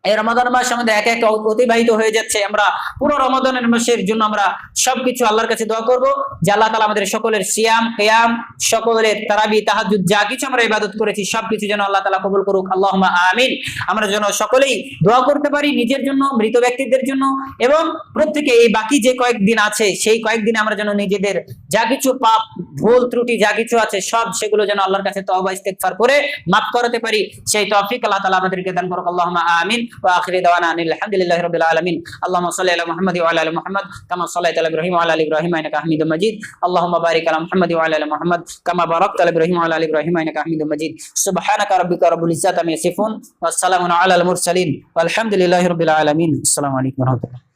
এই রমাদান মাস আমাদের এক এক অতিবাহিত হয়ে যাচ্ছে, আমরা পুরো রমাদানের মাসের জন্য আমরা সবকিছু আল্লাহর কাছে দোয়া করব যে আল্লাহ তাআলা আমাদের সকলের সিয়াম, কিয়াম, সকলের তারাবি, তাহাজ্জুদ, যা কিছু আমরা ইবাদত করেছি সবকিছু যেন আল্লাহ তাআলা কবুল করুক। আল্লাহুম্মা আমিন। আমরা যেন সকলেই দোয়া করতে পারি নিজের জন্য, মৃত ব্যক্তিদের জন্য, এবং প্রত্যেকে এই বাকি যে কয়েকদিন আছে সেই কয়েকদিনে আমরা যেন নিজেদের যা কিছু পাপ, ভুল ত্রুটি যা কিছু আছে সব সেগুলো যেন আল্লাহর কাছে তওবা ইস্তেগফার করে মাফ করাতে পারি, সেই তৌফিক আল্লাহ তাআলা আমাদেরকে দান করুক। আল্লাহুম্মা আমিন। وآخر دعوانا أن الحمد لله رب العالمين. اللهم صل على محمد وعلى آل محمد كما صليت على إبراهيم وعلى آل إبراهيم إنك حميد مجيد. اللهم بارك على محمد وعلى آل محمد كما باركت على إبراهيم وعلى آل إبراهيم إنك حميد مجيد. سبحانك ربك رب العزة عما يصفون والسلام على المرسلين والحمد لله رب العالمين. السلام عليكم ورحمة الله.